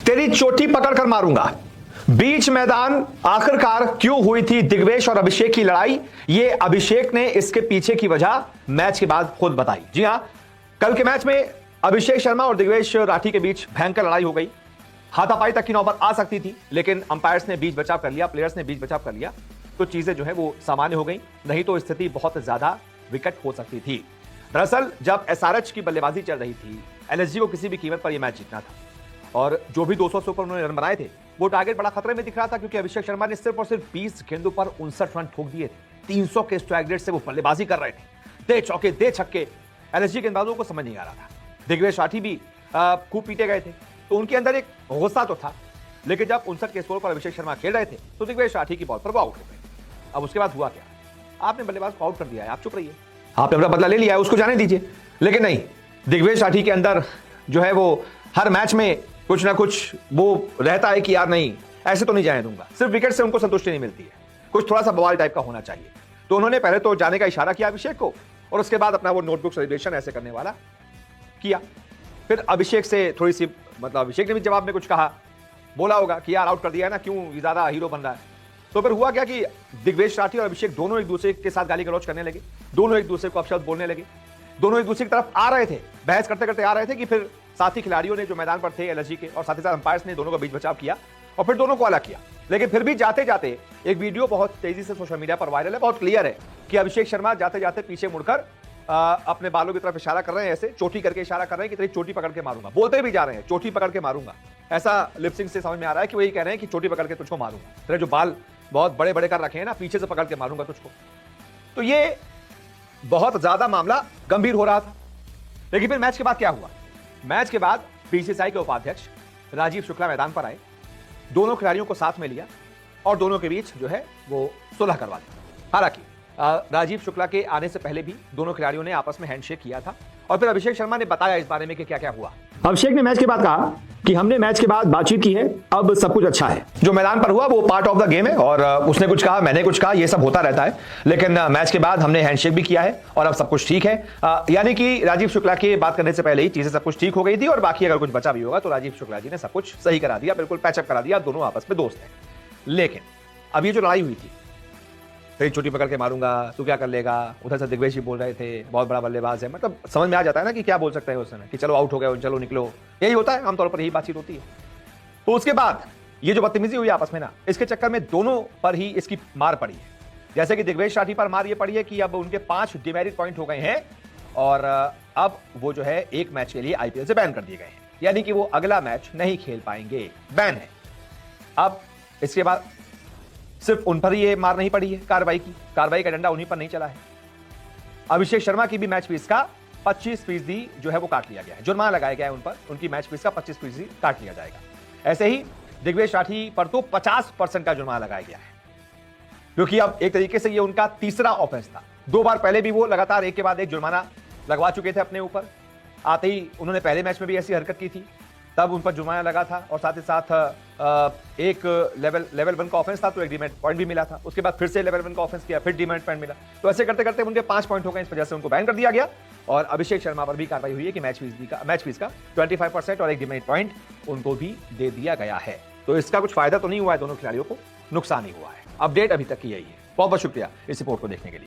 तेरी चोटी पकड़कर मारूंगा। बीच मैदान आखिरकार क्यों हुई थी दिग्वेश और अभिषेक की लड़ाई, ये अभिषेक ने इसके पीछे की वजह मैच के बाद खुद बताई। जी हां, कल के मैच में अभिषेक शर्मा और दिग्वेश राठी के बीच भयंकर लड़ाई हो गई। हाथापाई तक की नौबत आ सकती थी, लेकिन अंपायर्स ने बीच बचाव कर लिया, प्लेयर्स ने बीच बचाव कर लिया, तो चीजें जो है वो सामान्य हो गई। नहीं तो स्थिति बहुत ज्यादा विकट हो सकती थी। दरअसल जब एसआरएच की बल्लेबाजी चल रही थी, एलएसजी को किसी भी कीमत पर यह मैच जीतना था, और जो भी 200 से ऊपर उन्होंने रन बनाए थे, वो टारगेट बड़ा खतरे में दिख रहा था, क्योंकि अभिषेक शर्मा ने सिर्फ और सिर्फ 20 गेंदों पर 59 रन ठोक दिए थे। 300 के स्ट्राइक रेट से वो बल्लेबाजी कर रहे थे, दे चौके दे छक्के। एलएसजी गेंदबाजों को समझ नहीं आ रहा था। दिग्वेश राठी भी खूब पीटे गए थे, तो उनके अंदर एक गुस्सा तो था, लेकिन जब 59 के स्कोर पर अभिषेक शर्मा खेल रहे थे, तो दिग्वेश राठी की बॉल पर वो आउट हो गए। अब उसके बाद हुआ क्या? आपने बल्लेबाज को आउट कर दिया है, आप चुप रहिए, आपने अपना बदला ले लिया है, उसको जाने दीजिए। लेकिन नहीं, दिग्वेश राठी के अंदर जो है वो हर मैच में कुछ ना कुछ वो रहता है कि यार नहीं, ऐसे तो नहीं जाने दूंगा। सिर्फ विकेट से उनको संतुष्टि नहीं मिलती है, कुछ थोड़ा सा बवाल टाइप का होना चाहिए। तो उन्होंने पहले तो जाने का इशारा किया अभिषेक को, और उसके बाद अपना वो नोटबुक सेलिब्रेशन ऐसे करने वाला किया। फिर अभिषेक से थोड़ी सी अभिषेक ने भी जवाब में कुछ कहा, बोला होगा कि यार आउट कर दिया है ना, क्यों ज्यादा हीरो बन रहा है। तो फिर हुआ क्या कि दिग्वेश राठी और अभिषेक दोनों एक दूसरे के साथ गाली गलौज करने लगे, दोनों एक दूसरे को अपशब्द बोलने लगे, दोनों एक दूसरे की तरफ आ रहे थे, बहस करते करते आ रहे थे कि फिर साथी खिलाड़ियों ने जो मैदान पर थे एलएसजी के, और साथ ही साथ अंपायर्स ने दोनों का बीच बचाव किया और फिर दोनों को अलग किया। लेकिन फिर भी जाते जाते एक वीडियो बहुत तेजी से सोशल मीडिया पर वायरल है, बहुत क्लियर है कि अभिषेक शर्मा जाते जाते पीछे मुड़कर अपने बालों की तरफ इशारा कर रहे हैं, ऐसे चोटी करके इशारा कर रहे हैं कि तेरी चोटी पकड़ के मारूंगा। बोलते भी जा रहे हैं चोटी पकड़ के मारूंगा, ऐसा लिपसिंग से समझ में आ रहा है कि वही कह रहे हैं कि चोटी पकड़ के तुझको मारूंगा, तेरे जो बाल बहुत बड़े बड़े कर रखे हैं ना, पीछे से पकड़ के मारूंगा तुझको। तो ये बहुत ज्यादा मामला गंभीर हो रहा था। लेकिन फिर मैच के बाद क्या हुआ? मैच के बाद बीसीसीआई के उपाध्यक्ष राजीव शुक्ला मैदान पर आए, दोनों खिलाड़ियों को साथ में लिया और दोनों के बीच जो है वो सुलह करवा दी। हालांकि राजीव शुक्ला के आने से पहले भी दोनों खिलाड़ियों ने आपस में हैंडशेक किया था, और फिर अभिषेक शर्मा ने बताया इस बारे में कि क्या क्या हुआ। अभिषेक ने मैच के बाद कहा कि हमने मैच के बाद बातचीत की है, अब सब कुछ अच्छा है। जो मैदान पर हुआ वो पार्ट ऑफ द गेम है, और उसने कुछ कहा, मैंने कुछ कहा, ये सब होता रहता है। लेकिन मैच के बाद हमने हैंडशेक भी किया है और अब सब कुछ ठीक है। यानी कि राजीव शुक्ला की बात करने से पहले ही चीजें सब कुछ ठीक हो गई थी, और बाकी अगर कुछ बचा भी होगा तो राजीव शुक्ला जी ने सब कुछ सही करा दिया, बिल्कुल पैचअप करा दिया, दोनों आपस में दोस्त हैं। लेकिन अब ये जो लड़ाई हुई थी, तेरी चोटी पकड़ के मारूंगा, तू क्या कर लेगा, उधर से दिग्वेश भी बोल रहे थे बहुत बड़ा बल्लेबाज है, मतलब समझ में आ जाता है ना कि क्या बोल सकते हैं उस समय कि चलो आउट हो गए, चलो निकलो, यही होता है, आमतौर पर यही बातचीत होती है। तो उसके बाद ये जो बदतमीजी हुई आपस में ना, इसके चक्कर में दोनों पर ही इसकी मार पड़ी है। जैसे कि दिग्वेश राठी पर मार ये पड़ी है कि अब उनके 5 डिमेरिट पॉइंट हो गए हैं, और अब वो जो है एक मैच के लिए आईपीएल से बैन कर दिए गए हैं, यानी कि वो अगला मैच नहीं खेल पाएंगे, बैन है। अब इसके बाद सिर्फ उन पर ही ये मार नहीं पड़ी है, कार्रवाई का डंडा उन्हीं पर नहीं चला है। अभिषेक शर्मा की भी मैच फीस का 25% जो है वो काट लिया गया है, जुर्माना लगाया गया है उन पर, उनकी मैच फीस का 25% काट लिया जाएगा। ऐसे ही दिग्वेश राठी पर तो 50% का जुर्माना लगाया गया है, क्योंकि अब एक तरीके से ये उनका तीसरा ऑफेंस था। 2 बार पहले भी वो लगातार एक के बाद एक जुर्माना लगवा चुके थे अपने ऊपर। आते ही उन्होंने पहले मैच में भी ऐसी हरकत की थी, तब उन पर जुर्माना लगा था, और साथ ही साथ एक लेवल 1 का ऑफेंस था तो एक डिमेरिट पॉइंट भी मिला था। उसके बाद फिर से लेवल 1 का ऑफेंस किया, फिर डिमेरिट पॉइंट मिला। तो ऐसे करते करते उनके 5 पॉइंट हो गए, इस वजह से उनको बैन कर दिया गया। और अभिषेक शर्मा पर भी कार्रवाई हुई है कि मैच फीस का 25% और एक डिमेरिट पॉइंट उनको भी दे दिया गया है। तो इसका कुछ फायदा तो नहीं हुआ है दोनों खिलाड़ियों को, नुकसान ही हुआ है। अपडेट अभी तक की यही है। बहुत बहुत शुक्रिया इस रिपोर्ट को देखने के लिए।